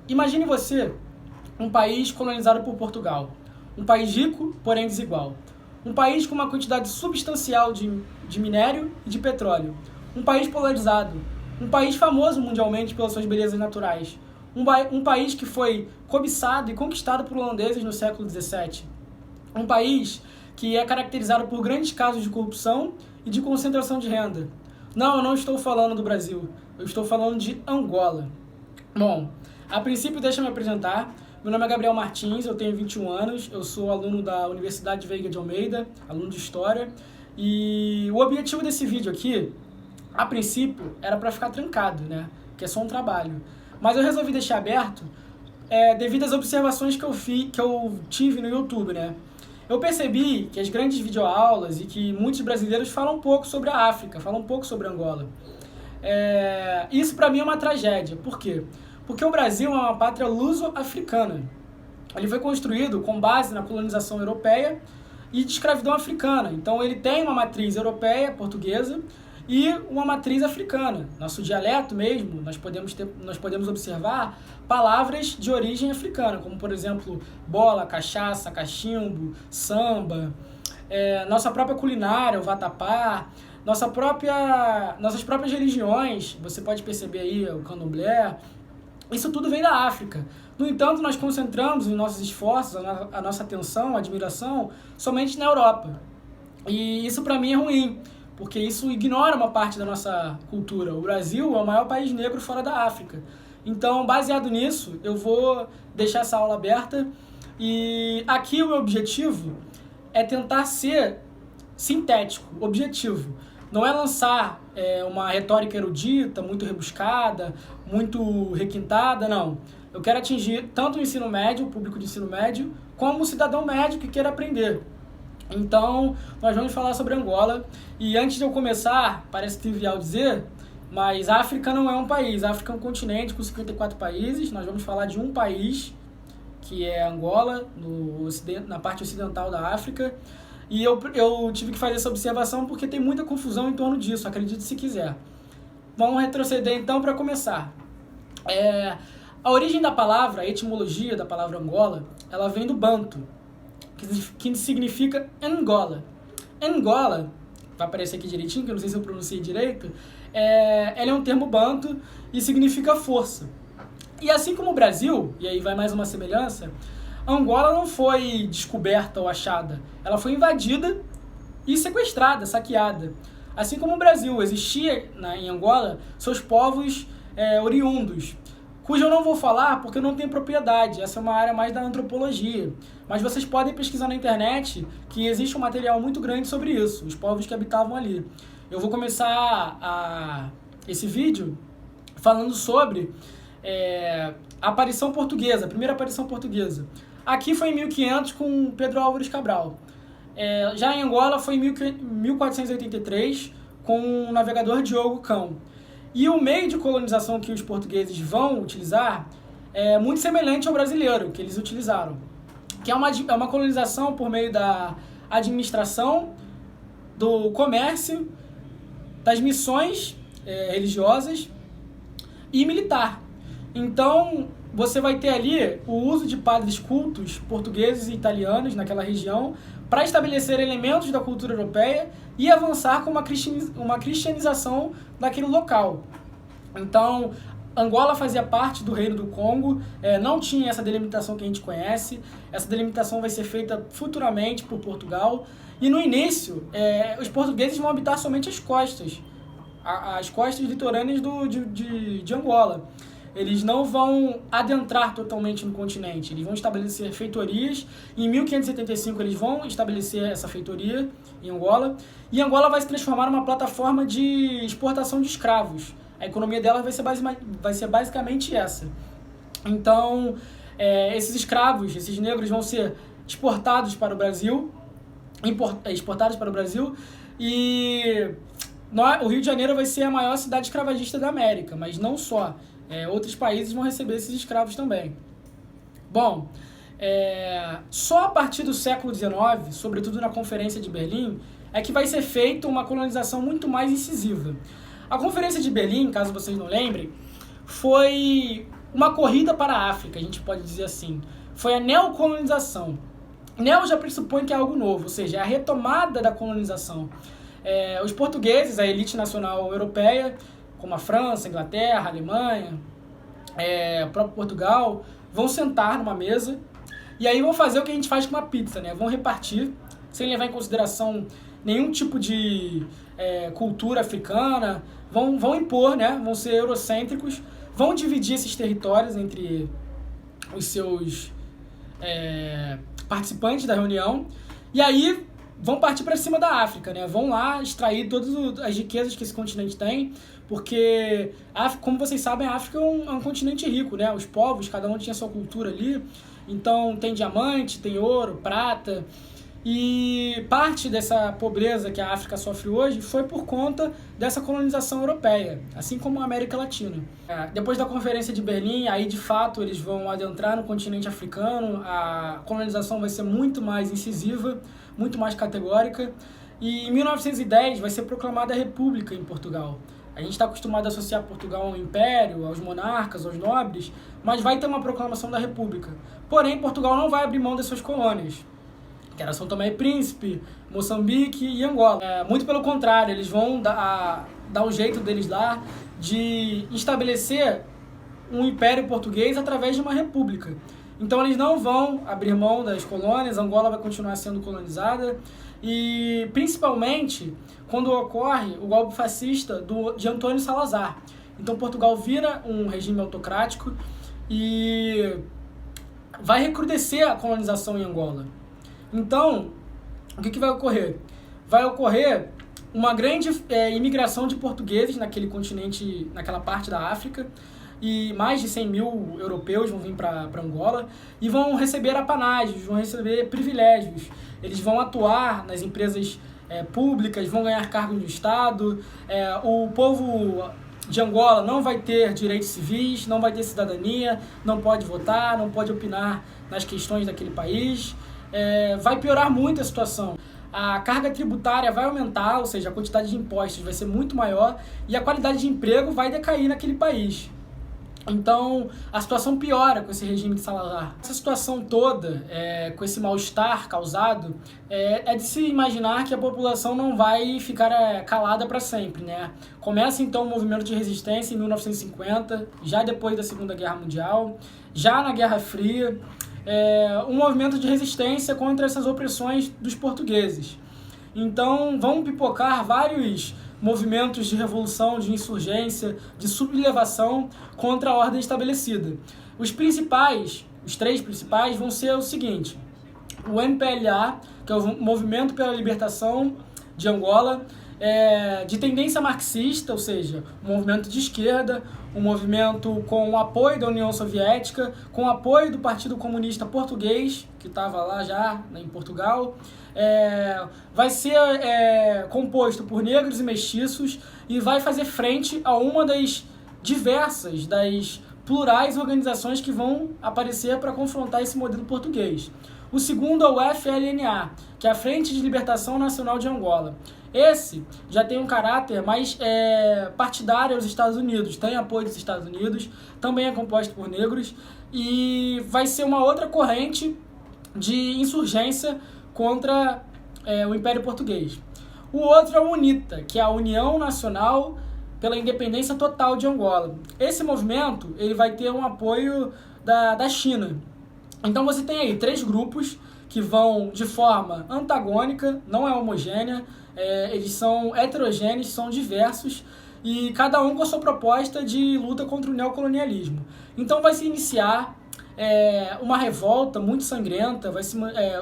Imagine você um país colonizado por Portugal. Um país rico, porém desigual. Um país com uma quantidade substancial de minério e de petróleo. Um país polarizado. Um país famoso mundialmente pelas suas belezas naturais. Um país que foi cobiçado e conquistado por holandeses no século XVII. Um país que é caracterizado por grandes casos de corrupção e de concentração de renda. Não, eu não estou falando do Brasil. Eu estou falando de Angola. Bom, a princípio deixa eu me apresentar. Meu nome é Gabriel Martins, eu tenho 21 anos, eu sou aluno da Universidade Veiga de Almeida, aluno de História. E o objetivo desse vídeo aqui, a princípio, era para ficar trancado, né? Que é só um trabalho. Mas eu resolvi deixar aberto devido às observações que eu tive no YouTube, né? Eu percebi que as grandes videoaulas e que muitos brasileiros falam um pouco sobre a África, falam um pouco sobre Angola. Isso para mim é uma tragédia. Por quê? Porque o Brasil é uma pátria luso-africana. Ele foi construído com base na colonização europeia e de escravidão africana. Então ele tem uma matriz europeia, portuguesa, e uma matriz africana. Nosso dialeto mesmo, nós podemos observar palavras de origem africana, como por exemplo, bola, cachaça, cachimbo, samba, nossa própria culinária, o vatapá, nossas próprias religiões, você pode perceber aí o candomblé, isso tudo vem da África. No entanto, nós concentramos os nossos esforços, a nossa atenção, a admiração, somente na Europa. E isso para mim é ruim, porque isso ignora uma parte da nossa cultura. O Brasil é o maior país negro fora da África. Então, baseado nisso, eu vou deixar essa aula aberta. E aqui o meu objetivo é tentar ser sintético, objetivo. Não é lançar uma retórica erudita, muito rebuscada, muito requintada, não. Eu quero atingir tanto o ensino médio, o público de ensino médio, como o cidadão médio que queira aprender. Então, nós vamos falar sobre Angola. E antes de eu começar, parece trivial dizer, mas a África não é um país. A África é um continente com 54 países. Nós vamos falar de um país, que é Angola, na parte ocidental da África. E eu tive que fazer essa observação porque tem muita confusão em torno disso, acredite se quiser. Vamos retroceder então para começar. A origem da palavra, a etimologia da palavra Angola, ela vem do Banto, que significa Angola. Angola, vai aparecer aqui direitinho, que eu não sei se eu pronunciei direito, ela é um termo Banto e significa força. E assim como o Brasil, e aí vai mais uma semelhança, Angola não foi descoberta ou achada, ela foi invadida e sequestrada, saqueada. Assim como o Brasil, existia em Angola seus povos oriundos, cujo eu não vou falar porque eu não tenho propriedade, essa é uma área mais da antropologia. Mas vocês podem pesquisar na internet que existe um material muito grande sobre isso, os povos que habitavam ali. Eu vou começar esse vídeo falando sobre a aparição portuguesa, a primeira aparição portuguesa. Aqui foi em 1500 com Pedro Álvares Cabral. Já em Angola foi em 1483 com o navegador Diogo Cão. E o meio de colonização que os portugueses vão utilizar é muito semelhante ao brasileiro, que eles utilizaram. Que é uma colonização por meio da administração, do comércio, das missões religiosas e militar. Então, você vai ter ali o uso de padres cultos portugueses e italianos naquela região para estabelecer elementos da cultura europeia e avançar com uma cristianização daquele local. Então, Angola fazia parte do Reino do Congo, não tinha essa delimitação que a gente conhece, essa delimitação vai ser feita futuramente por Portugal, e no início, os portugueses vão habitar somente as costas litorâneas de Angola. Eles não vão adentrar totalmente no continente, eles vão estabelecer feitorias. Em 1575 eles vão estabelecer essa feitoria em Angola, e Angola vai se transformar numa plataforma de exportação de escravos. A economia dela vai ser basicamente essa. Então, esses escravos, esses negros vão ser exportados para o Brasil, e o Rio de Janeiro vai ser a maior cidade escravagista da América, mas não só. Outros países vão receber esses escravos também. Bom, só a partir do século XIX, sobretudo na Conferência de Berlim, é que vai ser feita uma colonização muito mais incisiva. A Conferência de Berlim, caso vocês não lembrem, foi uma corrida para a África, a gente pode dizer assim. Foi a neocolonização. Neo já pressupõe que é algo novo, ou seja, é a retomada da colonização. Os portugueses, a elite nacional europeia, como a França, a Inglaterra, a Alemanha, o próprio Portugal, vão sentar numa mesa e aí vão fazer o que a gente faz com uma pizza, né? Vão repartir, sem levar em consideração nenhum tipo de cultura africana, vão impor, né? Vão ser eurocêntricos, vão dividir esses territórios entre os seus participantes da reunião, e aí vão partir para cima da África, né? Vão lá extrair todas as riquezas que esse continente tem, porque, como vocês sabem, a África é um continente rico, né? Os povos, cada um tinha sua cultura ali, então tem diamante, tem ouro, prata, e parte dessa pobreza que a África sofre hoje foi por conta dessa colonização europeia, assim como a América Latina. Depois da Conferência de Berlim, aí de fato eles vão adentrar no continente africano, a colonização vai ser muito mais incisiva, muito mais categórica, e em 1910 vai ser proclamada a República em Portugal. A gente está acostumado a associar Portugal ao Império, aos monarcas, aos nobres, mas vai ter uma proclamação da República. Porém, Portugal não vai abrir mão das suas colônias, que era São Tomé e Príncipe, Moçambique e Angola. Muito pelo contrário, eles vão dar o jeito deles lá de estabelecer um império português através de uma república. Então eles não vão abrir mão das colônias, Angola vai continuar sendo colonizada, e principalmente quando ocorre o golpe fascista de Antônio Salazar. Então Portugal vira um regime autocrático e vai recrudescer a colonização em Angola. Então, o que vai ocorrer? Vai ocorrer uma grande imigração de portugueses naquele continente, naquela parte da África, e mais de 100 mil europeus vão vir para Angola e vão receber apanágios, vão receber privilégios. Eles vão atuar nas empresas públicas, vão ganhar cargos no Estado. O povo de Angola não vai ter direitos civis, não vai ter cidadania, não pode votar, não pode opinar nas questões daquele país. Vai piorar muito a situação. A carga tributária vai aumentar, ou seja, a quantidade de impostos vai ser muito maior e a qualidade de emprego vai decair naquele país. Então, a situação piora com esse regime de Salazar. Essa situação toda, com esse mal-estar causado, é de se imaginar que a população não vai ficar calada para sempre, né? Começa, então, o movimento de resistência em 1950, já depois da Segunda Guerra Mundial, já na Guerra Fria, um movimento de resistência contra essas opressões dos portugueses. Então, vão pipocar vários movimentos de revolução, de insurgência, de sublevação contra a ordem estabelecida. Os três principais, vão ser o seguinte: o MPLA, que é o Movimento pela Libertação de Angola, de tendência marxista, ou seja, um movimento de esquerda, um movimento com o apoio da União Soviética, com o apoio do Partido Comunista Português, que estava lá já em Portugal. Vai ser composto por negros e mestiços e vai fazer frente a uma das diversas, das plurais organizações que vão aparecer para confrontar esse modelo português. O segundo é o FLNA, que é a Frente de Libertação Nacional de Angola. Esse já tem um caráter mais partidário aos Estados Unidos, tem apoio dos Estados Unidos, também é composto por negros e vai ser uma outra corrente de insurgência contra o Império Português. O outro é o UNITA, que é a União Nacional pela Independência Total de Angola. Esse movimento ele vai ter um apoio da China. Então você tem aí 3 grupos que vão de forma antagônica, não é homogênea, eles são heterogêneos, são diversos, e cada um com a sua proposta de luta contra o neocolonialismo. Então vai se iniciar uma revolta muito sangrenta,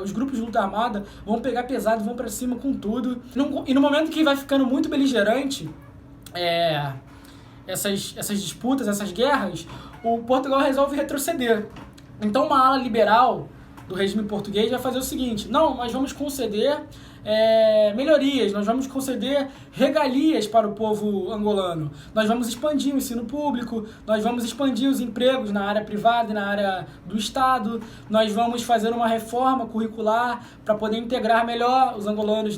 os grupos de luta armada vão pegar pesado, vão para cima com tudo. E no momento que vai ficando muito beligerante essas disputas, essas guerras, o Portugal resolve retroceder. Então uma ala liberal do regime português vai fazer o seguinte: não, nós vamos conceder melhorias, nós vamos conceder regalias para o povo angolano, nós vamos expandir o ensino público, nós vamos expandir os empregos na área privada e na área do Estado, nós vamos fazer uma reforma curricular para poder integrar melhor os angolanos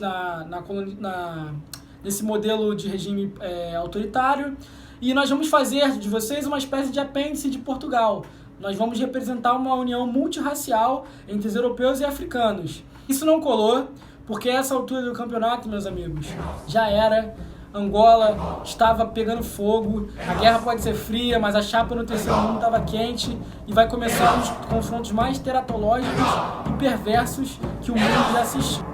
nesse modelo de regime autoritário. E nós vamos fazer de vocês uma espécie de apêndice de Portugal. Nós vamos representar uma união multirracial entre os europeus e africanos. Isso não colou, porque a essa altura do campeonato, meus amigos, já era. Angola estava pegando fogo, a guerra pode ser fria, mas a chapa no terceiro mundo estava quente e vai começar um dos confrontos mais teratológicos e perversos que o mundo já assistiu.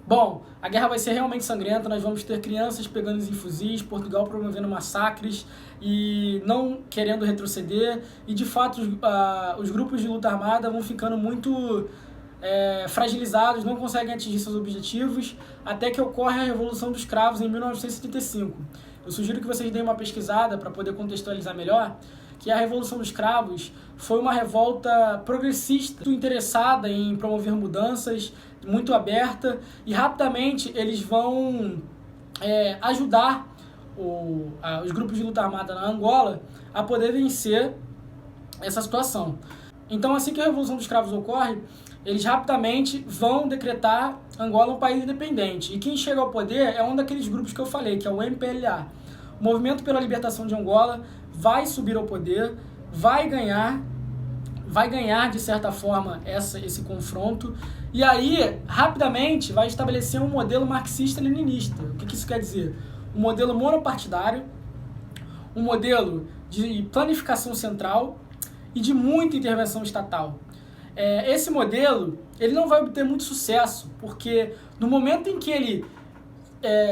Bom, a guerra vai ser realmente sangrenta, nós vamos ter crianças pegando em fuzis, Portugal promovendo massacres e não querendo retroceder, e de fato os grupos de luta armada vão ficando muito fragilizados, não conseguem atingir seus objetivos, até que ocorre a Revolução dos Cravos em 1975. Eu sugiro que vocês deem uma pesquisada para poder contextualizar melhor, que a Revolução dos Cravos foi uma revolta progressista, muito interessada em promover mudanças, muito aberta, e rapidamente eles vão ajudar os grupos de luta armada na Angola a poder vencer essa situação. Então, assim que a Revolução dos Cravos ocorre, eles rapidamente vão decretar Angola um país independente. E quem chega ao poder é um daqueles grupos que eu falei, que é o MPLA. O Movimento pela Libertação de Angola vai subir ao poder, vai ganhar de certa forma esse confronto, e aí rapidamente vai estabelecer um modelo marxista-leninista. O que isso quer dizer? Um modelo monopartidário, um modelo de planificação central e de muita intervenção estatal. Esse modelo ele não vai obter muito sucesso, porque no momento em que ele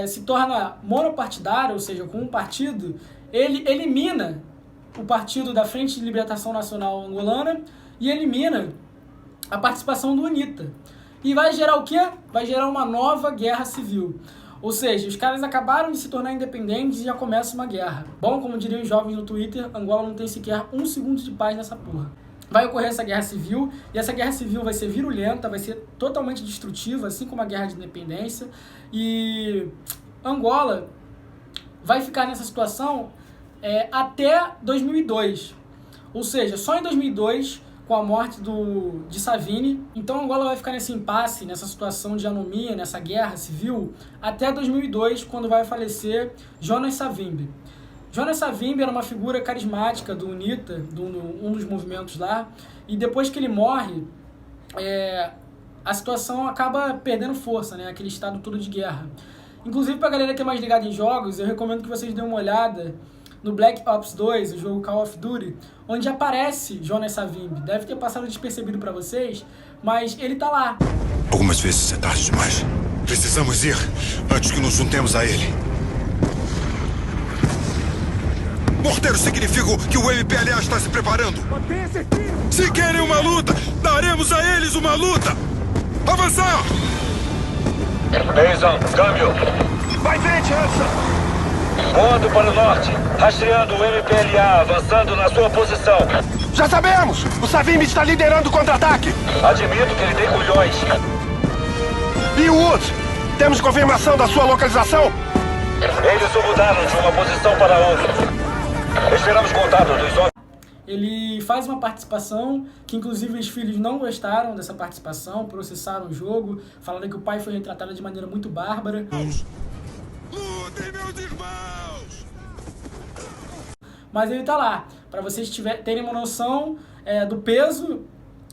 se torna monopartidário, ou seja, com um partido, ele elimina o partido da Frente de Libertação Nacional Angolana e elimina a participação do UNITA. E vai gerar o quê? Vai gerar uma nova guerra civil. Ou seja, os caras acabaram de se tornar independentes e já começa uma guerra. Bom, como diriam os jovens no Twitter, Angola não tem sequer um segundo de paz nessa porra. Vai ocorrer essa guerra civil, e essa guerra civil vai ser virulenta, vai ser totalmente destrutiva, assim como a guerra de independência. E Angola vai ficar nessa situação até 2002. Ou seja, só em 2002, com a morte de Savimbi, então Angola vai ficar nesse impasse, nessa situação de anomia, nessa guerra civil, até 2002, quando vai falecer Jonas Savimbi. Jonas Savimbi era uma figura carismática do UNITA, um dos movimentos lá, e depois que ele morre, a situação acaba perdendo força, né? Aquele estado todo de guerra. Inclusive, pra galera que é mais ligada em jogos, eu recomendo que vocês dêem uma olhada no Black Ops 2, o jogo Call of Duty, onde aparece Jonas Savimbi. Deve ter passado despercebido pra vocês, mas ele tá lá. Algumas vezes é tarde demais. Precisamos ir antes que nos juntemos a ele. Morteiro significa que o MPLA está se preparando. Se querem uma luta, daremos a eles uma luta. Avançar! Mason, câmbio. Vai frente, Hudson! Voando para o norte, rastreando o MPLA, avançando na sua posição. Já sabemos! O Savimbi está liderando o contra-ataque. Admito que ele tem culhões. E o Woods? Temos confirmação da sua localização? Eles o mudaram de uma posição para outra. Esperamos contato dos homens. Ele faz uma participação que, inclusive, os filhos não gostaram dessa participação, processaram o jogo, falaram que o pai foi retratado de maneira muito bárbara. Lutem, meus irmãos! Mas ele tá lá, para vocês terem uma noção do peso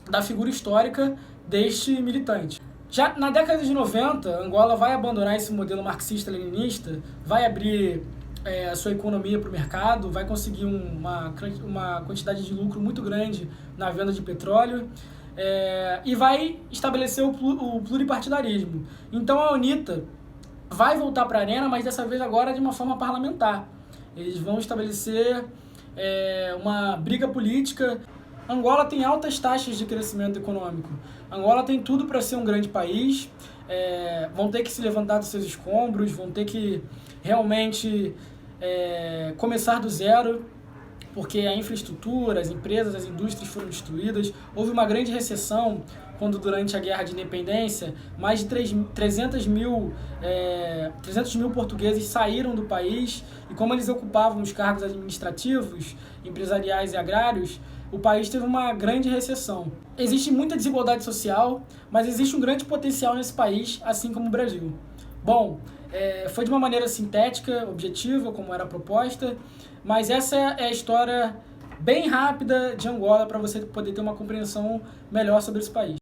da figura histórica deste militante. Já na década de 90, Angola vai abandonar esse modelo marxista-leninista, vai abrir a sua economia para o mercado, vai conseguir uma quantidade de lucro muito grande na venda de petróleo e vai estabelecer o pluripartidarismo. Então a UNITA vai voltar para a arena, mas dessa vez agora de uma forma parlamentar. Eles vão estabelecer uma briga política. Angola tem altas taxas de crescimento econômico. Angola tem tudo para ser um grande país. Vão ter que se levantar dos seus escombros, vão ter que realmente começar do zero, porque a infraestrutura, as empresas, as indústrias foram destruídas. Houve uma grande recessão quando durante a Guerra de Independência, mais de 300 mil portugueses saíram do país, e como eles ocupavam os cargos administrativos, empresariais e agrários, o país teve uma grande recessão. Existe muita desigualdade social, mas existe um grande potencial nesse país, assim como o Brasil. Bom, foi de uma maneira sintética, objetiva, como era a proposta, mas essa é a história bem rápida de Angola para você poder ter uma compreensão melhor sobre esse país.